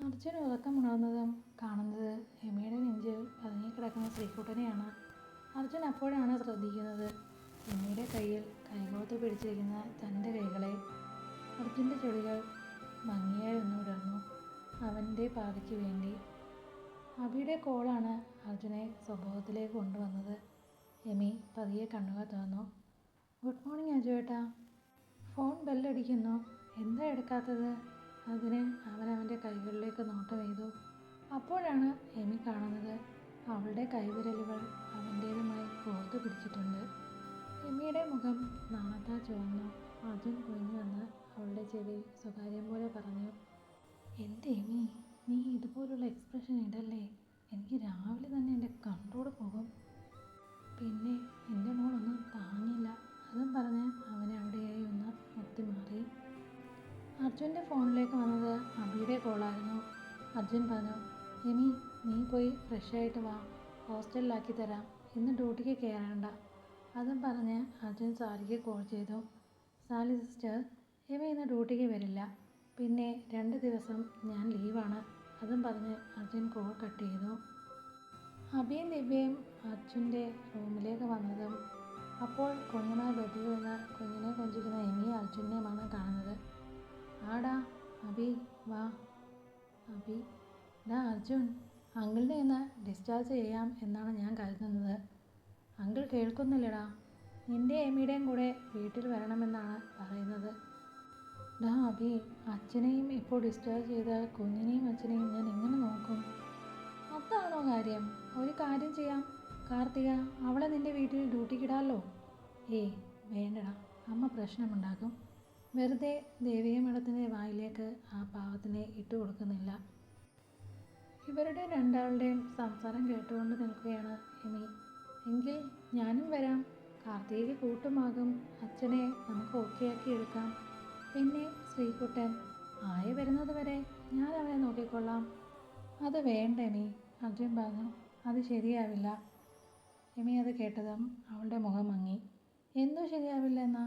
അർജുൻ ഉറക്കമുണർന്നതും കാണുന്നത് എമിയുടെ നെഞ്ചിൽ പതുങ്ങിക്കിടക്കുന്ന ശ്രീകുട്ടനെയാണ്. അർജുൻ അപ്പോഴാണ് ശ്രദ്ധിക്കുന്നത് എമിയുടെ കയ്യിൽ കൈകോർത്ത് പിടിച്ചിരിക്കുന്ന തൻ്റെ കൈകളെ. അർജുൻ്റെ ചെടികൾ ഭംഗിയായി ഒന്ന് വിടർന്നു അവൻ്റെ പാതയ്ക്ക് വേണ്ടി. അബിയുടെ കോളാണ് അർജുനെ സ്വഭാവത്തിലേക്ക് കൊണ്ടുവന്നത്. എമി പതിയെ കണ്ണുകൾ തുറന്നു. ഗുഡ് മോർണിംഗ് അജുവേട്ടാ. ഫോൺ ബെല്ലടിക്കുന്നു, എന്താ എടുക്കാത്തത്? അതിന് അവൻ്റെ കൈകളിലേക്ക് നോട്ടം ചെയ്തു. അപ്പോഴാണ് എമി കാണുന്നത് അവളുടെ കൈവിരലുകൾ അവൻ്റേതുമായി കോർത്തു പിടിച്ചിട്ടുണ്ട്. എമിയുടെ മുഖം നാണത്താൽ ചുവന്നു. അർജുൻ കുനിഞ്ഞു വന്ന് അവളുടെ ചെവി സ്വകാര്യം പോലെ പറഞ്ഞു, എൻ്റെ എമി, നീ ഇതുപോലുള്ള എക്സ്പ്രഷൻ ഇടല്ലേ, എനിക്ക് രാവിലെ തന്നെ എൻ്റെ കൺട്രോൾ പോകും. പിന്നെ എൻ്റെ മോളൊന്നും താങ്ങില്ല. അതും പറഞ്ഞ് അവനെ അവിടെയായി ഒന്ന് മുത്തി മാറി. അർജുൻ്റെ ഫോണിലേക്ക് വന്നത് അബിയുടെ കോളായിരുന്നു. അർജുൻ പറഞ്ഞു, എമി നീ പോയി ഫ്രഷായിട്ട് വാ, ഹോസ്റ്റലിലാക്കി തരാം, ഇന്ന് ഡ്യൂട്ടിക്ക് കയറേണ്ട. അതും പറഞ്ഞ് അർജുൻ സാലിക്ക് കോൾ ചെയ്തു. സാലി സിസ്റ്റർ, എമി ഇന്ന് ഡ്യൂട്ടിക്ക് വരില്ല, പിന്നെ 2 ദിവസം ഞാൻ ലീവാണ്. അതും പറഞ്ഞ് അർജുൻ കോൾ കട്ട് ചെയ്തു. അബിയും ദിവ്യയും അർജുൻ്റെ റൂമിലേക്ക് വന്നതും അപ്പോൾ കുഞ്ഞുമായി ബെഡിൽ നിന്ന് കുഞ്ഞിനെ കൊഞ്ചിക്കുന്ന എമിയെ അർജുനെയുമാണ് കാണുന്നത്. ആടാ അബി വാ. അബി, ഡാ അർജുൻ, അങ്കിളിനെ ഇന്ന് ഡിസ്ചാർജ് ചെയ്യാം എന്നാണ് ഞാൻ കരുതുന്നത്. അങ്കിൾ കേൾക്കുന്നില്ലടാ, നിൻ്റെ എമിയുടെയും കൂടെ വീട്ടിൽ വരണമെന്നാണ് പറയുന്നത്. ഡാ അബി, അച്ഛനെയും ഇപ്പോൾ ഡിസ്ചാർജ് ചെയ്ത കുഞ്ഞിനെയും അച്ഛനെയും ഞാൻ എങ്ങനെ നോക്കും? അതാണോ കാര്യം? ഒരു കാര്യം ചെയ്യാം കാർത്തിക, അവളെ നിൻ്റെ വീട്ടിൽ ഡ്യൂട്ടിക്കിടാമല്ലോ. ഏയ് വേണ്ടടാ, അമ്മ പ്രശ്നമുണ്ടാക്കും. വെറുതെ ദേവിക മേഡത്തിൻ്റെ വായിലേക്ക് ആ പാവത്തിനെ ഇട്ട് കൊടുക്കുന്നില്ല. ഇവരുടെ രണ്ടാളുടെയും സംസാരം കേട്ടുകൊണ്ട് നിൽക്കുകയാണ് എമി. എങ്കിൽ ഞാനും വരാം, കാർത്തികയ്ക്ക് കൂട്ടുമാകും, അച്ഛനെ നമുക്ക് ഓക്കെയാക്കി എടുക്കാം. പിന്നെ ശ്രീകുട്ടൻ ആയി വരുന്നത് വരെ ഞാൻ അവനെ നോക്കിക്കൊള്ളാം. അത് വേണ്ട എമി, അർജുൻ പറഞ്ഞു. അത് ശരിയാവില്ല. എമി അത് കേട്ടതും അവളുടെ മുഖം മങ്ങി. എന്തോ ശരിയാവില്ല എന്നാ?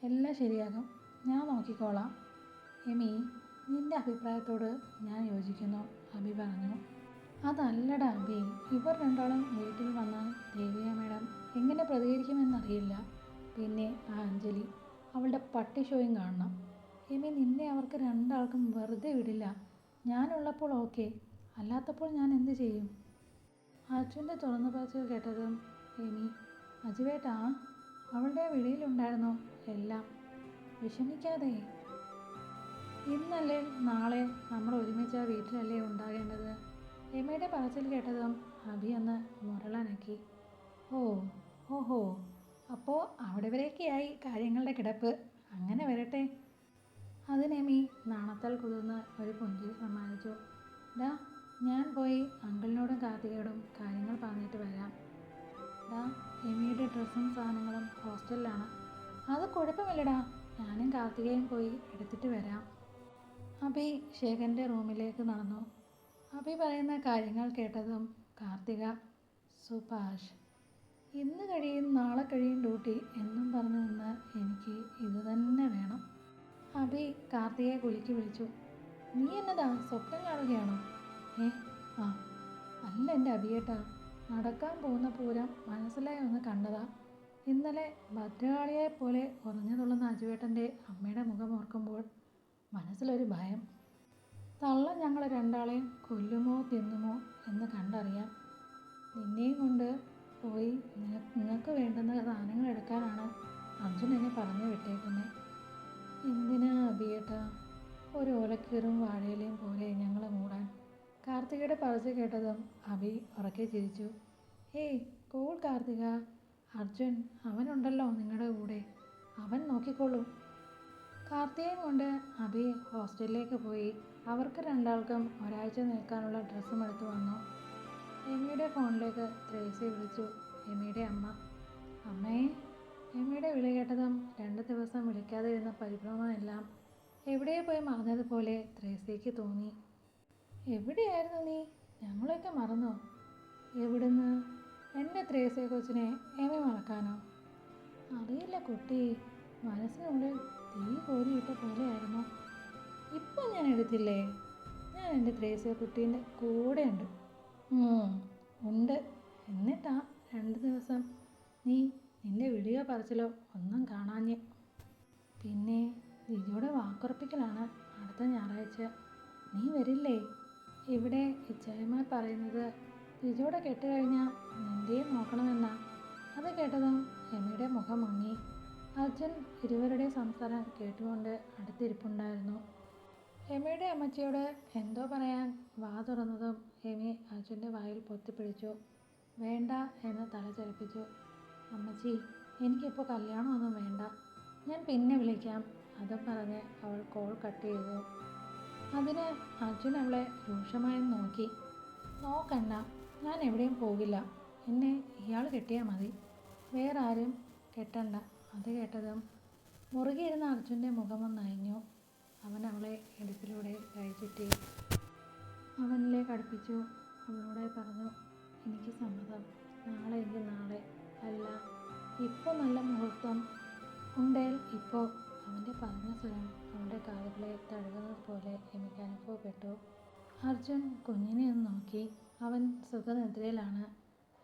എല്ലാം ശരിയാകും, ഞാൻ നോക്കിക്കോളാം. എമി, നിൻ്റെ അഭിപ്രായത്തോട് ഞാൻ യോജിക്കുന്നു, അബി പറഞ്ഞു. അതല്ലടാ അബി, ഇവർ രണ്ടാളും വീട്ടിൽ വന്നാൽ ദേവിക മേഡം എങ്ങനെ പ്രതികരിക്കുമെന്നറിയില്ല. പിന്നെ ആ അഞ്ജലി, അവളുടെ പട്ടി ഷോയും കാണണം. എമി, നിന്നെ അവർക്ക് രണ്ടാൾക്കും വെറുതെ വിടില്ല. ഞാനുള്ളപ്പോൾ ഓക്കെ, അല്ലാത്തപ്പോൾ ഞാൻ എന്ത് ചെയ്യും? അർജുൻ്റെ തുറന്നു പറച്ചിൽ കേട്ടതും എമി, അജുവേട്ടാ, അവളുടെ വിളിയിലുണ്ടായിരുന്നു എല്ലാം. വിഷമിക്കാതെ, ഇന്നല്ലേ നാളെ നമ്മൾ ഒരുമിച്ച് ആ വീട്ടിലല്ലേ ഉണ്ടാകേണ്ടത്? എമിയുടെ പറച്ചിൽ കേട്ടതും അബി ഒന്ന് മുരളനക്കി. ഓഹോ, അപ്പോൾ അവിടെ വരെയൊക്കെയായി കാര്യങ്ങളുടെ കിടപ്പ്. അങ്ങനെ വരട്ടെ. അതിനെമി നാണത്താൽ കുതിർന്ന് ഒരു പുഞ്ചിരി സമ്മാനിച്ചു. ഡാ, ഞാൻ പോയി അങ്കിളിനോടും കാർത്തികയോടും കാര്യങ്ങൾ പറഞ്ഞിട്ട് വരാം. ഡാ, എമിയുടെ ഡ്രസ്സും സാധനങ്ങളും ഹോസ്റ്റലിലാണ്. അത് കുഴപ്പമില്ലടാ, ഞാനും കാർത്തികയും പോയി എടുത്തിട്ട് വരാം. അബി ശേഖരൻ്റെ റൂമിലേക്ക് നടന്നു. അബി പറയുന്ന കാര്യങ്ങൾ കേട്ടതും കാർത്തിക, സുഭാഷ്, ഇന്ന് കഴിയും നാളെ കഴിയും ഡ്യൂട്ടി എന്നും പറഞ്ഞു നിന്ന് എനിക്ക് ഇത് തന്നെ വേണം. അബി കാർത്തികയെ കുലുക്കി വിളിച്ചു. നീ എന്നതാ സ്വപ്നം കാണുകയാണോ? ആ അല്ല എൻ്റെ അബിയേട്ടാ, നടക്കാൻ പോകുന്ന പൂരം മനസ്സിലായി ഒന്ന് കണ്ടതാ. ഇന്നലെ ഭദ്രകാളിയെ പോലെ ഉറഞ്ഞു തുള്ളുന്ന അജുവേട്ടൻ്റെ അമ്മയുടെ മുഖം ഓർക്കുമ്പോൾ മനസ്സിലൊരു ഭയം. തള്ള ഞങ്ങളെ രണ്ടാളെയും കൊല്ലുമോ തിന്നുമോ എന്ന് കണ്ടറിയാം. നിന്നെയും കൊണ്ട് പോയി നിങ്ങൾക്ക് വേണ്ടുന്ന സാധനങ്ങൾ എടുക്കാനാണ് അർജുൻ എന്നെ പറഞ്ഞു വിട്ടേക്കുന്നത്. എന്തിനാ അബിയേട്ടാ ഒരു ഓലക്കീറും വാഴയിലയും പോലെ ഞങ്ങളെ മൂടാൻ? കാർത്തികയുടെ പറച്ചിൽ കേട്ടതും അബി ഉറക്കെ ചിരിച്ചു. ഏയ് കൂൾ കാർത്തിക, അർജുൻ അവനുണ്ടല്ലോ നിങ്ങളുടെ കൂടെ, അവൻ നോക്കിക്കോളൂ. കാർത്തികയും കൊണ്ട് അബി ഹോസ്റ്റലിലേക്ക് പോയി. അവർക്ക് രണ്ടാൾക്കും ഒരാഴ്ച നിൽക്കാനുള്ള ഡ്രസ്സും എടുത്തു വന്നു. എമിയുടെ ഫോണിലേക്ക് ത്രേസി വിളിച്ചു. എമിയുടെ അമ്മ. അമ്മേ. എമിയുടെ വിളി കേട്ടതും 2 ദിവസം വിളിക്കാതെ ഇരുന്ന പരിഭ്രമമെല്ലാം എവിടെയോ പോയി മറന്നതുപോലെ ത്രേസിക്ക് തോന്നി. എവിടെയായിരുന്നു നീ? ഞങ്ങളൊക്കെ മറന്നോ? എവിടുന്ന്? എൻ്റെ ത്രേസിയെ കൊച്ചിനെ എമി മറക്കാനോ? അറിയില്ല കുട്ടി, മനസ്സിനുള്ളിൽ തീ കോരിയിട്ട പോലെയായിരുന്നു. ഇപ്പം ഞാൻ എടുത്തില്ലേ? ഞാൻ എൻ്റെ ത്രേസ്യ കുട്ടീൻ്റെ കൂടെയുണ്ട്. ഉം, ഉണ്ട്. എന്നിട്ടാ 2 ദിവസം നീ നിൻ്റെ വീഡിയോ പറച്ചിലോ ഒന്നും കാണാഞ്ഞ്. പിന്നെ ജിജുവിടെ വാക്കുറപ്പിക്കലാണ് അടുത്ത ഞായറാഴ്ച. നീ വരില്ലേ? ഇവിടെ ഇച്ചായമാർ പറയുന്നത് ജിജുവിടെ കെട്ടുകഴിഞ്ഞാൽ നിൻ്റെയും നോക്കണമെന്നാ. അത് കേട്ടതും എമിയുടെ മുഖം മങ്ങി. അർജുൻ ഇരുവരുടെയും സംസാരം കേട്ടുകൊണ്ട് അടുത്തിരിപ്പുണ്ടായിരുന്നു. എമിയുടെ അമ്മച്ചിയോട് എന്തോ പറയാൻ വാ തുറന്നതും എമി അർജുൻ്റെ വായിൽ പൊത്തിപ്പിടിച്ചു. വേണ്ട എന്ന് തല ചലിപ്പിച്ചു. അമ്മച്ചി, എനിക്കിപ്പോൾ കല്യാണമൊന്നും വേണ്ട, ഞാൻ പിന്നെ വിളിക്കാം. അതും പറഞ്ഞ് അവൾ കോൾ കട്ട് ചെയ്തു. അതിന് അർജുൻ അവളെ രൂക്ഷമായി നോക്കി. നോക്കണ്ട, ഞാൻ എവിടെയും പോകില്ല. എന്നെ ഇയാൾ കെട്ടിയാൽ മതി, വേറെ ആരും കെട്ടണ്ട. അത് കേട്ടതും മുറുകിയിരുന്ന അർജുൻ്റെ മുഖമൊന്ന് അയഞ്ഞു. അവൻ അവളെ ഇടുപ്പിലൂടെ കൈചുറ്റി അവനിലേക്ക് അടുപ്പിച്ചു. അവളോടായി പറഞ്ഞു, എനിക്ക് സമ്മതം. നാളെ എങ്കിൽ നാളെ, അല്ല ഇപ്പോൾ നല്ല മുഹൂർത്തം ഉണ്ടേൽ ഇപ്പോൾ. അവൻ്റെ പറഞ്ഞ സ്വരം അവളുടെ കാതുകളെ തഴുകുന്നത് പോലെ എനിക്ക് അനുഭവപ്പെട്ടു. അർജുൻ കുഞ്ഞിനെ ഒന്ന് നോക്കി. അവൻ സുഖനിദ്രയിലാണ്.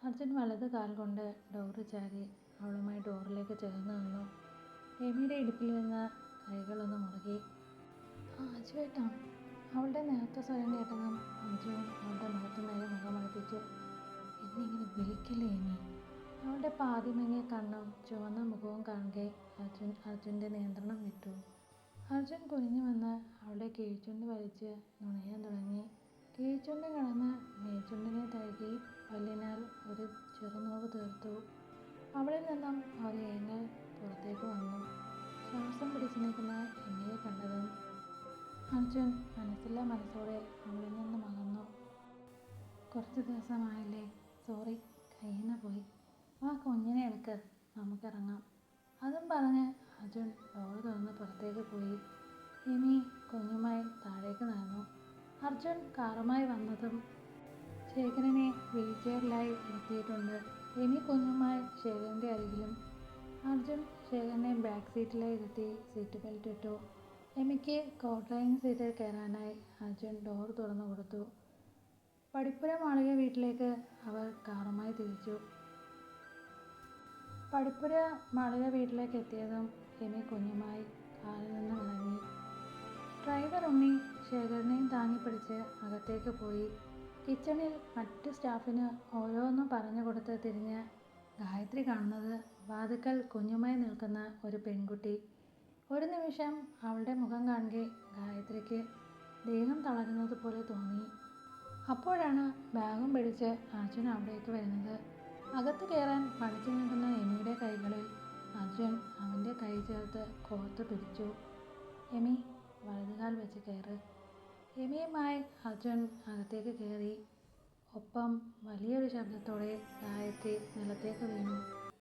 അർജുൻ വലത് കാൽ കൊണ്ട് ഡോറ് ചാരി അവളുമായി ഡോറിലേക്ക് ചേർന്ന് നിന്നു. എമിയുടെ ഇടുപ്പിൽ നിന്ന് കൈകളൊന്ന് മുറുകി. ആജുവേട്ടാ. അവളുടെ നേർത്ത സ്വരം കേട്ടതും അർജുൻ അവളുടെ മുഖത്ത് നേരെ മുഖമടുപ്പിച്ചു. എന്നിങ്ങനെ വിളിക്കല്ലേ എമി. അവളുടെ പാതിമങ്ങിയ കണ്ണും ചുവന്ന മുഖവും കാണുകെ അർജുൻ്റെ നിയന്ത്രണം വിട്ടു. അർജുൻ കുനിഞ്ഞു വന്ന് അവളുടെ കീഴ്ചുണ്ട് വലിച്ച് നുണയാൻ തുടങ്ങി. കീഴ്ചുണ്ട് കടന്ന് മേൽചുണ്ടിനെ തഴുകി പല്ലിനാൽ ഒരു ചെറുനോവ് തീർത്തു. അവളിൽ നിന്നും ഒരു ഏങ്ങൽ പുറത്തേക്ക് വന്നു. ശ്വാസം പിടിച്ചു നിൽക്കുന്ന എമിയെ കണ്ടതും അർജുൻ മനസ്സില്ലാ മനസ്സോടെ അവളിൽ നിന്നും അകന്നു. കുറച്ച് ദിവസമായില്ലേ, സോറി, കയ്യിന്ന് പോയി. വാ കുഞ്ഞിനെ എടുക്ക്, നമുക്കിറങ്ങാം. അതും പറഞ്ഞ് അർജുൻ ഡോറ് തുറന്ന് പുറത്തേക്ക് പോയി. എമി കുഞ്ഞുമായി താഴേക്ക് നടന്നു. അർജുൻ കാറുമായി വന്നതും ശേഖരനെ വീൽചെയറിലായി ഇരുത്തിയിട്ടുണ്ട്. എമി കുഞ്ഞുമായി ശേഖരൻ്റെ അരികിലും. അർജുൻ ശേഖരനെ ബാക്ക് സീറ്റിലായി ഇരുത്തി സീറ്റ് ബെൽറ്റ് ഇട്ടു. എമിക്ക് കോ ഡ്രൈവിംഗ് സീറ്റിൽ കയറാനായി അർജുൻ ഡോർ തുറന്നു കൊടുത്തു. പടിപ്പുര മാളിക വീട്ടിലേക്ക് അവർ കാറുമായി തിരിച്ചു. പടിപ്പുര മാളിക വീട്ടിലേക്ക് എത്തിയതും എമി കുഞ്ഞുമായി കാറിൽ നിന്നും ഇറങ്ങി. ഡ്രൈവർ ഉണ്ണി ശേഖരനെയും താങ്ങിപ്പിടിച്ച് അകത്തേക്ക് പോയി. കിച്ചണിൽ മറ്റു സ്റ്റാഫിന് ഓരോന്നും പറഞ്ഞു കൊടുത്ത് തിരിഞ്ഞ് ഗായത്രി കാണുന്നത് വാതിക്കൽ കുഞ്ഞുമായി നിൽക്കുന്ന ഒരു പെൺകുട്ടി. ഒരു നിമിഷം അവളുടെ മുഖം കാണുകെ ഗായത്രിക്ക് ദേഹം തളരുന്നത് പോലെ തോന്നി. അപ്പോഴാണ് ബാഗും പിടിച്ച് അർജുൻ അവിടേക്ക് വരുന്നത്. അകത്ത് കയറാൻ മടിച്ചു നിൽക്കുന്ന എമിയുടെ കൈകളിൽ അർജുൻ അവൻ്റെ കൈ ചേർത്ത് കോർത്ത് പിടിച്ചു. എമി, വലതുകാൽ വെച്ച് കയറ്. എമിയുമായി അർജുൻ അകത്തേക്ക് കയറി. ഒപ്പം വലിയൊരു ശബ്ദത്തോടെ ഗായത്രി നിലത്തേക്ക് വീണു.